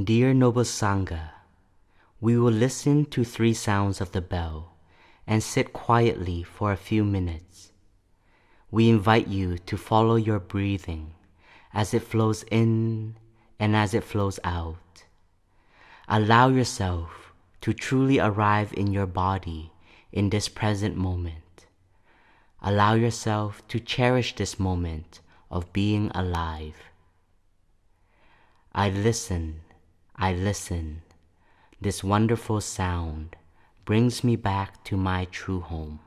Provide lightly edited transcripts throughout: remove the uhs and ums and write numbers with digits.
Dear noble Sangha, we will listen to 3 sounds of the bell and sit quietly for a few minutes. We invite you to follow your breathing as it flows in and as it flows out. Allow yourself to truly arrive in your body in this present moment. Allow yourself to cherish this moment of being alive. I listen. This wonderful sound brings me back to my true home.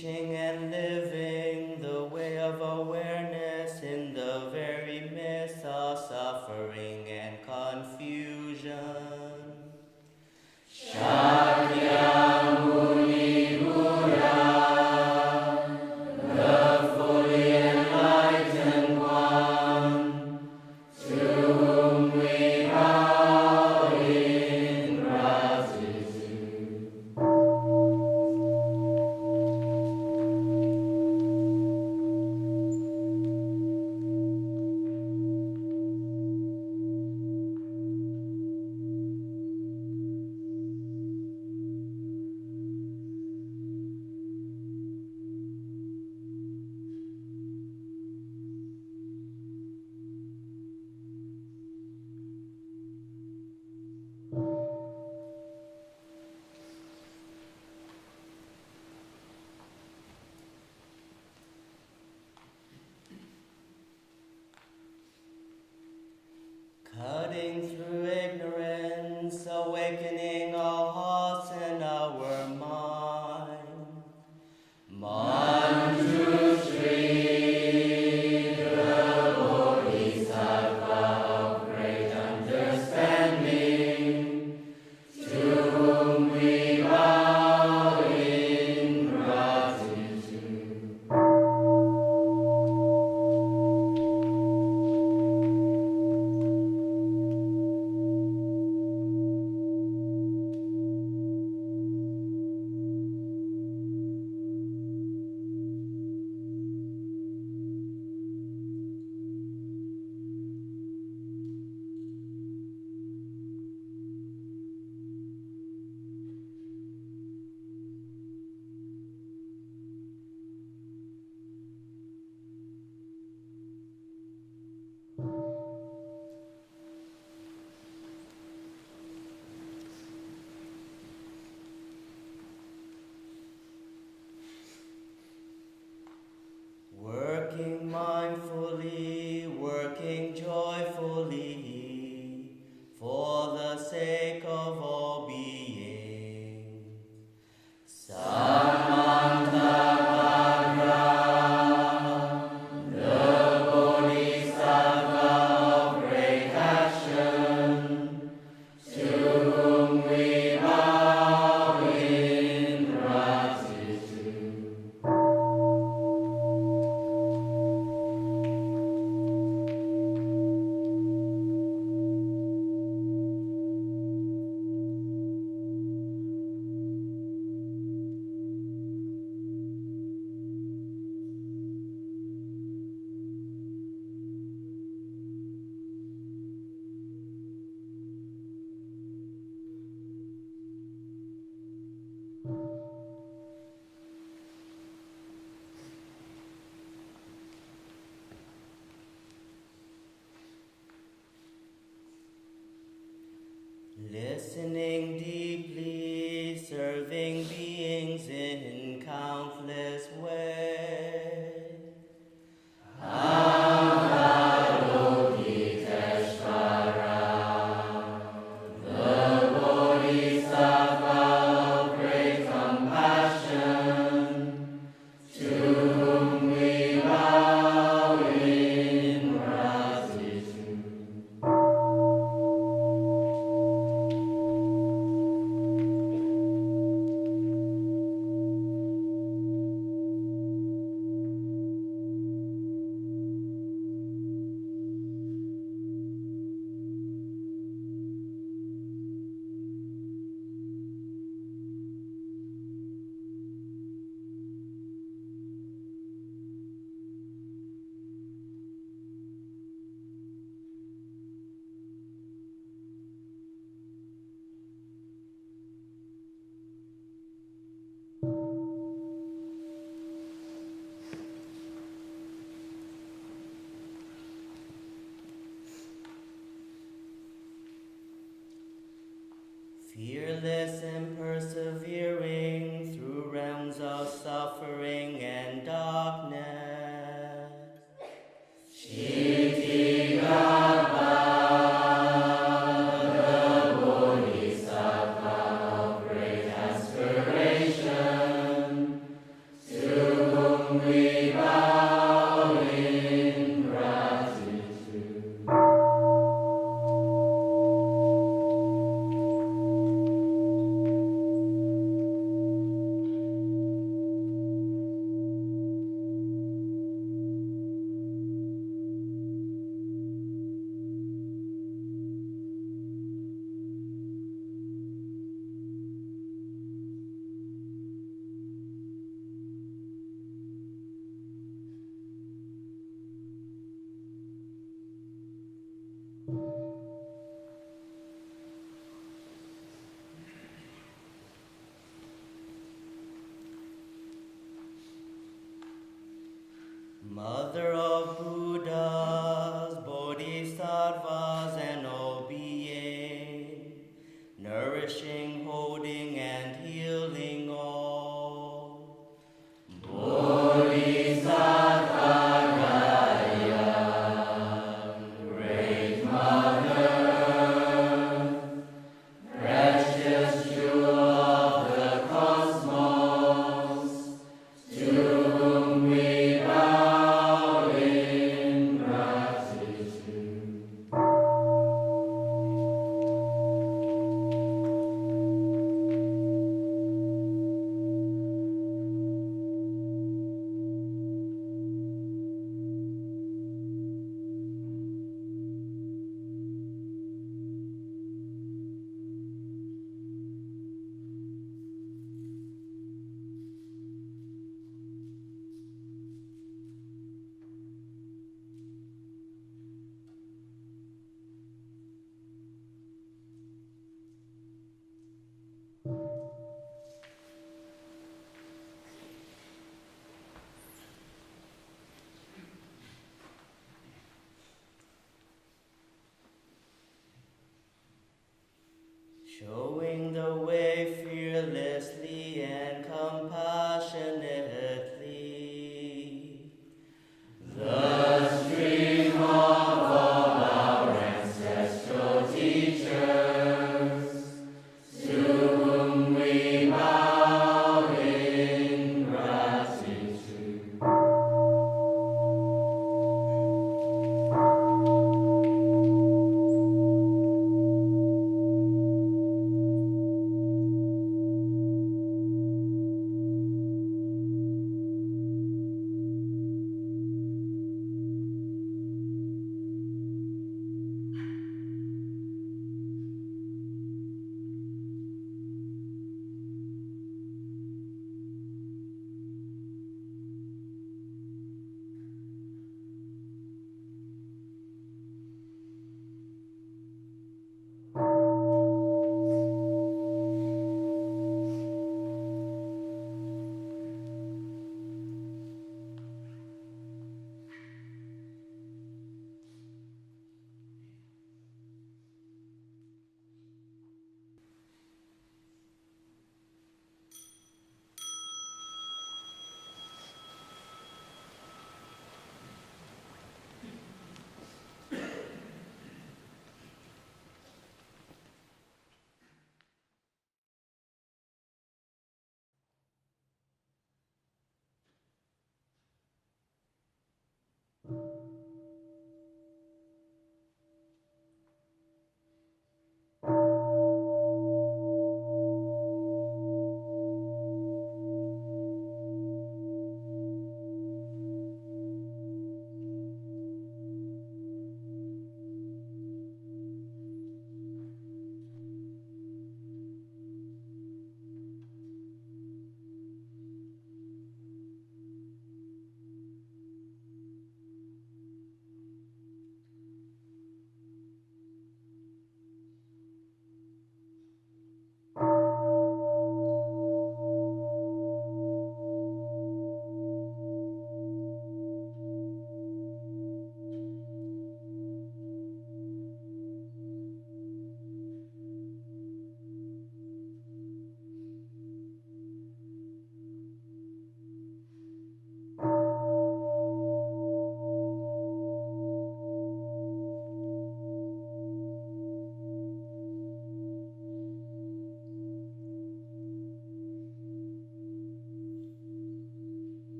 teaching and living the way of awareness in the very midst of suffering and confusion. Shakyamuni Buddha, the fully enlightened one, to whom we bow in gratitude. Cutting through ignorance, awakening our hearts and our mind. Manjushri, the Bodhisattva of great understanding, to whom we bow in gratitude. Working mindfully, working joyfully, for the sake of all beings. Samanthabhadra, the Bodhisattva of great action, to whom we bow in gratitude. Listening deeply, serving beings in countless ways. Avalokiteshvara, the Bodhisattva of great compassion, to whom we bow in gratitude. Mother of Buddhas, Bodhisattvas, and all being, nourishing, holding, and healing all.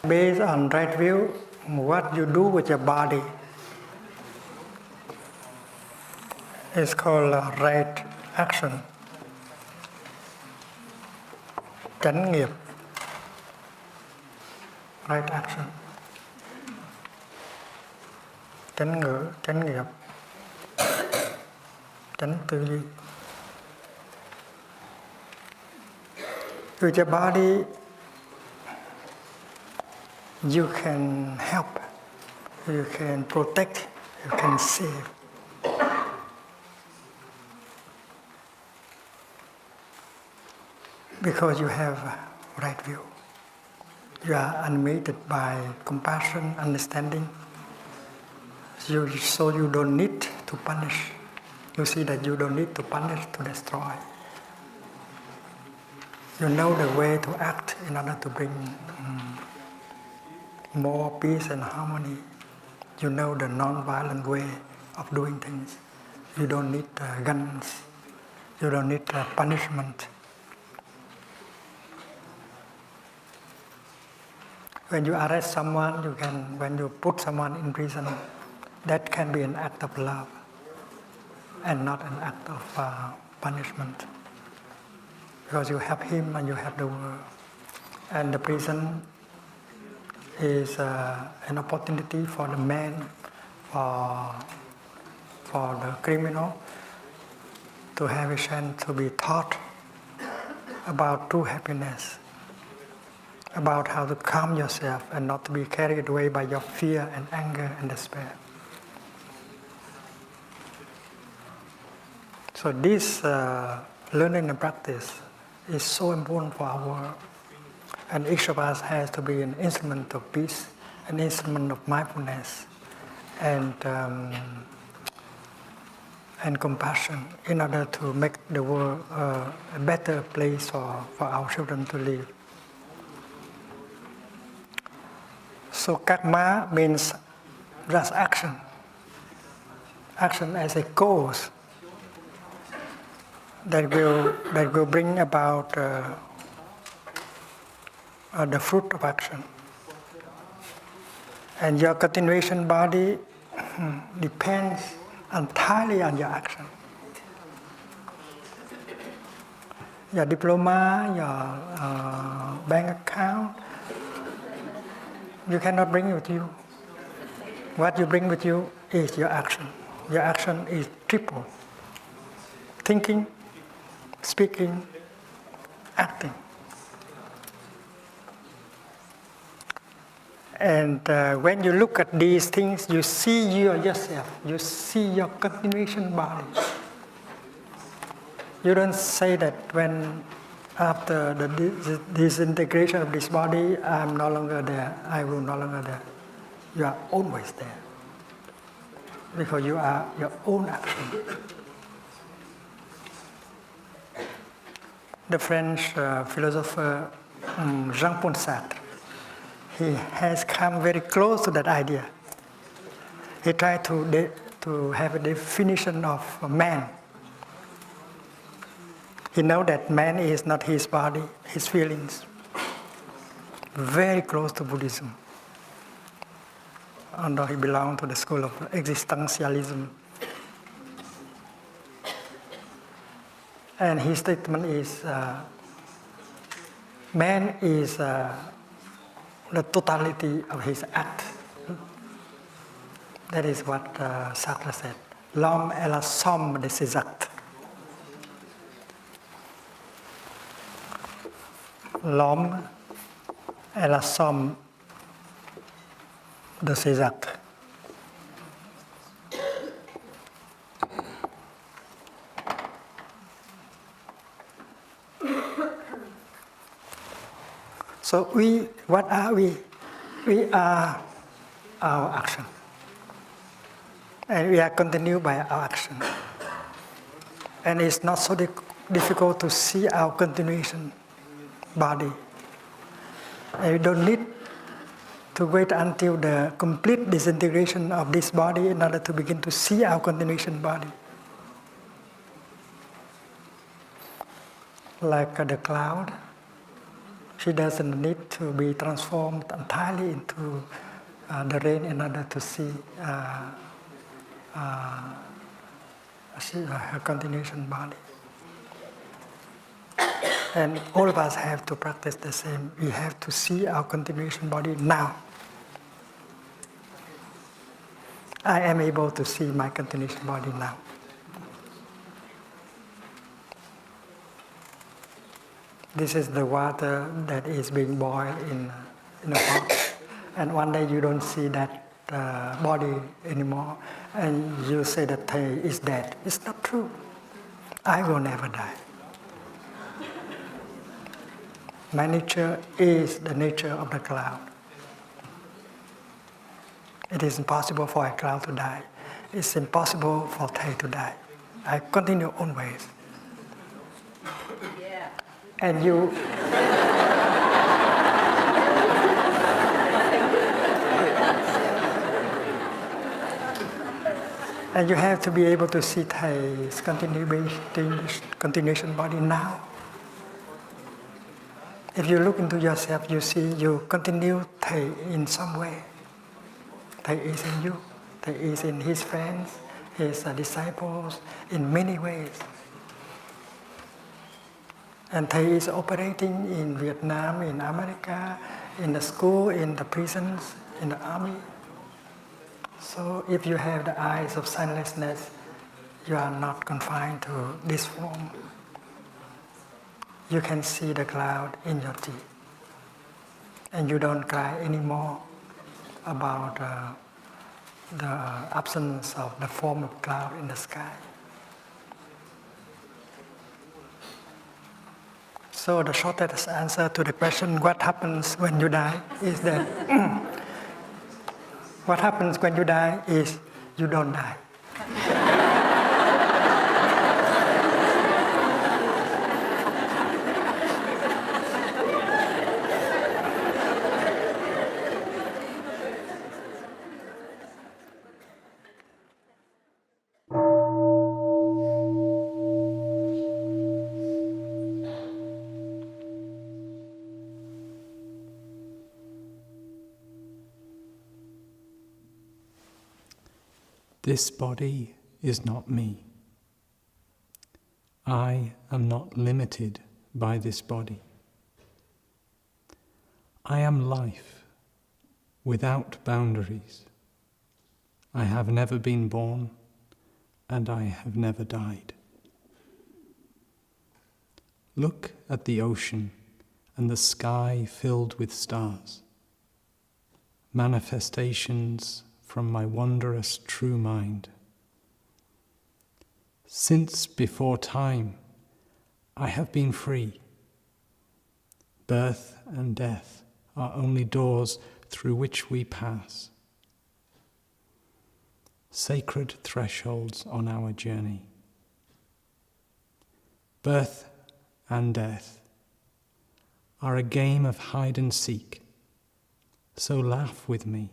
Based on right view, what you do with your body is called right action. Chánh nghiệp. Right action. Chánh ngữ, chánh nghiệp. Chánh tư duy. With your body, you can help, you can protect, you can save. because you have right view. You are animated by compassion, understanding. So you don't need to punish. You see that you don't need to punish to destroy. You know the way to act in order to bring more peace and harmony. You know the non-violent way of doing things. You don't need guns. You don't need punishment. When you arrest someone, when you put someone in prison, that can be an act of love and not an act of punishment. Because you have him and you have the world. And the prison is an opportunity for the man, for the criminal, to have a chance to be taught about true happiness, about how to calm yourself and not to be carried away by your fear and anger and despair. So this learning and practice is so important for our world. And each of us has to be an instrument of peace, an instrument of mindfulness, and compassion in order to make the world a better place for our children to live. So karma means just action. Action as a cause that will bring about the fruit of action. And your continuation body depends entirely on your action. Your diploma, your bank account, you cannot bring it with you. What you bring with you is your action. Your action is triple: thinking, speaking, acting. And when you look at these things, you see yourself, you see your continuation body. You don't say that when after the disintegration of this body, I'm no longer there, I will no longer there. You are always there. Because you are your own action. The French philosopher Jean-Paul Sartre, he has come very close to that idea. He tried to have a definition of man. He knows that man is not his body, his feelings. Very close to Buddhism. Although he belonged to the school of existentialism. And his statement is, man is the totality of his act. That is what Sartre said. L'homme est la somme de ses actes. L'homme est la somme de ses actes. So what are we? We are our action. And we are continued by our action. And it's not so difficult to see our continuation body. And we don't need to wait until the complete disintegration of this body in order to begin to see our continuation body. Like the cloud, she doesn't need to be transformed entirely into the rain in order to see her continuation body. And all of us have to practice the same. We have to see our continuation body now. I am able to see my continuation body now. This is the water that is being boiled in a pot. And one day you don't see that body anymore. And you say that Thay is dead. It's not true. I will never die. My nature is the nature of the cloud. It is impossible for a cloud to die. It's impossible for Thay to die. I continue always. Yeah. And you... And you have to be able to see Thay's continuation body now. If you look into yourself, you see you continue Thay in some way. Thay is in you. Thay is in his friends, his disciples, in many ways. And Thay is operating in Vietnam, in America, in the school, in the prisons, in the army. So if you have the eyes of sunlessness, you are not confined to this form. You can see the cloud in your tea. And you don't cry anymore about the absence of the form of cloud in the sky. So the shortest answer to the question, what happens when you die, is that what happens when you die is you don't die. This body is not me. I am not limited by this body. I am life without boundaries. I have never been born, and I have never died. Look at the ocean and the sky filled with stars, manifestations from my wondrous true mind. Since before time, I have been free. Birth and death are only doors through which we pass, sacred thresholds on our journey. Birth and death are a game of hide and seek, so laugh with me.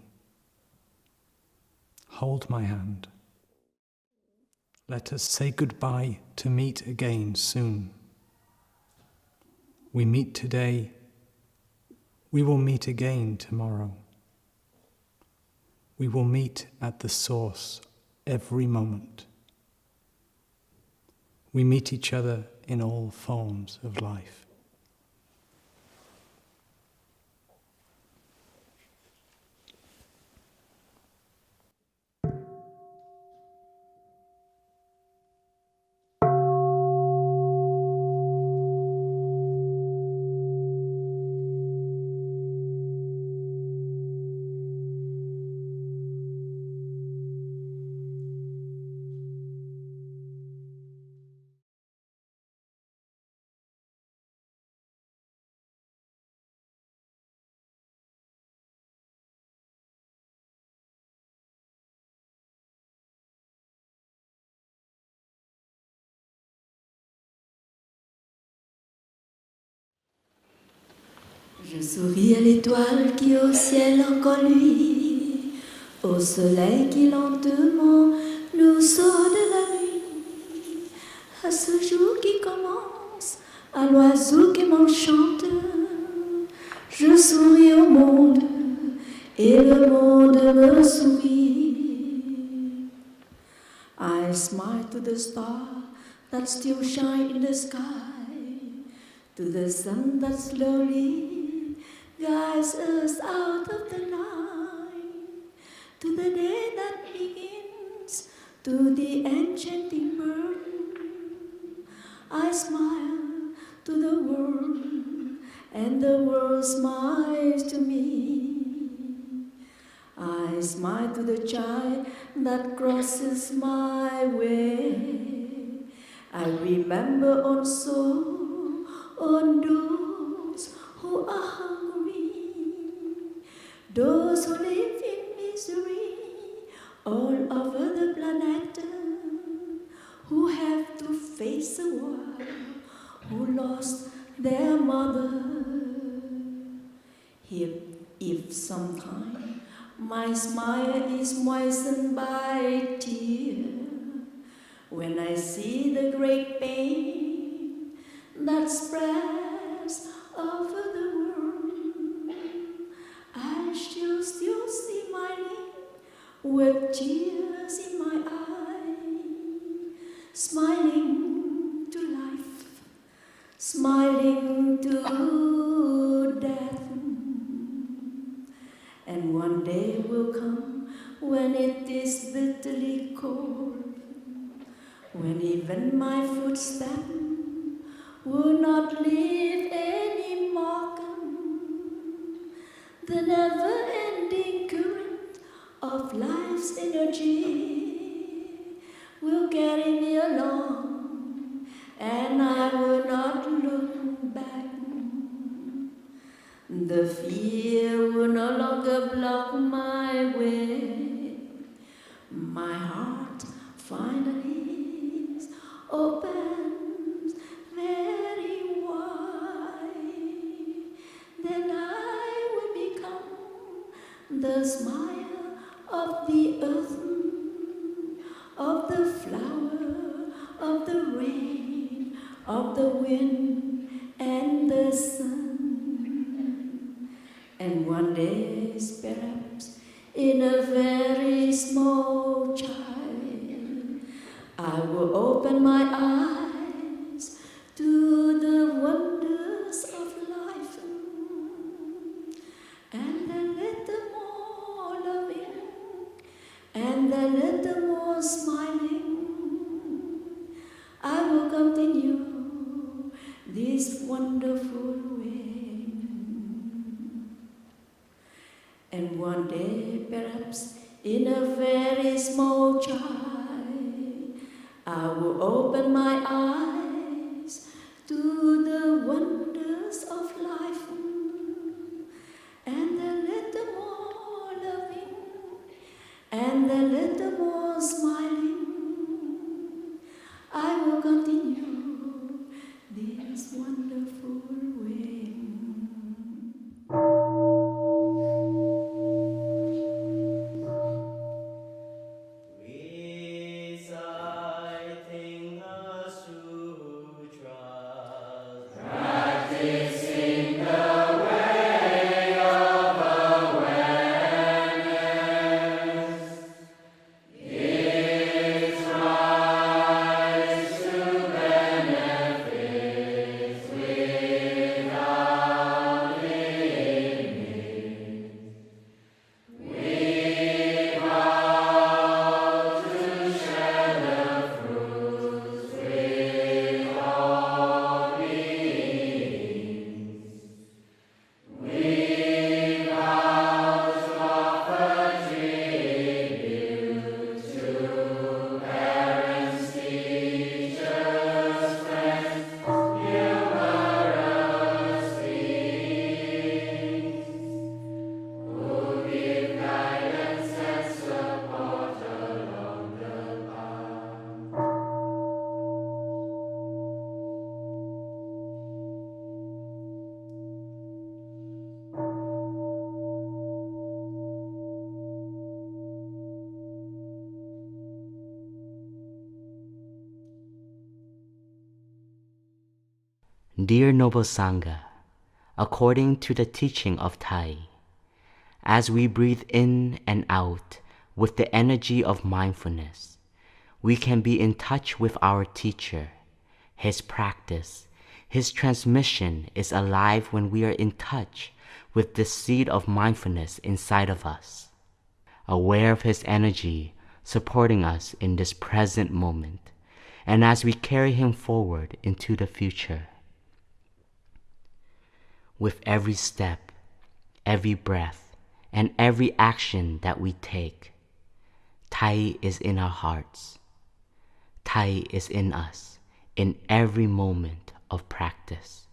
Hold my hand. Let us say goodbye to meet again soon. We meet today, we will meet again tomorrow. We will meet at the source every moment. We meet each other in all forms of life. Je souris à l'étoile qui au ciel encore luit, au soleil qui lentement nous sort de la nuit, à ce jour qui commence, à l'oiseau qui m'enchante. Je souris au monde et le monde me sourit. I smile to the star that still shine in the sky, to the sun that slowly guides us out of the night, to the day that begins, to the enchanting bird. I smile to the world, and the world smiles to me. I smile to the child that crosses my way. I remember also on those who are hungry, those who live in misery all over the planet, who have to face a war, who lost their mother. If sometime my smile is moistened by tear, when I see the great pain that spreads over the world, I shall still smiling with tears in my eye, smiling to life, smiling to death. And one day will come when it is bitterly cold, when even my footstep will not leave any mark. The never-ending current of life's energy will carry me along, and I will not look back. The fear will no longer block my way. My heart finally opens very wide. Then I will become the smile of the earth, of the flower, of the rain, of the wind and the sun. And one day, perhaps, in a very small child, I will open my eyes to the wonders of life, and a little more loving, and a little more smiling. I will continue this wonderful way. And one day, perhaps, in a very small child, I will open my eyes to the wonders of life, and a little more loving, and a little more smiling. I will continue this wonderful way. Reciting the sutras, Dear Noble Sangha, according to the teaching of Thay, as we breathe in and out with the energy of mindfulness, we can be in touch with our teacher. His practice, his transmission is alive when we are in touch with the seed of mindfulness inside of us, aware of his energy supporting us in this present moment, and as we carry him forward into the future. With every step, every breath, and every action that we take, Thay is in our hearts. Thay is in us in every moment of practice.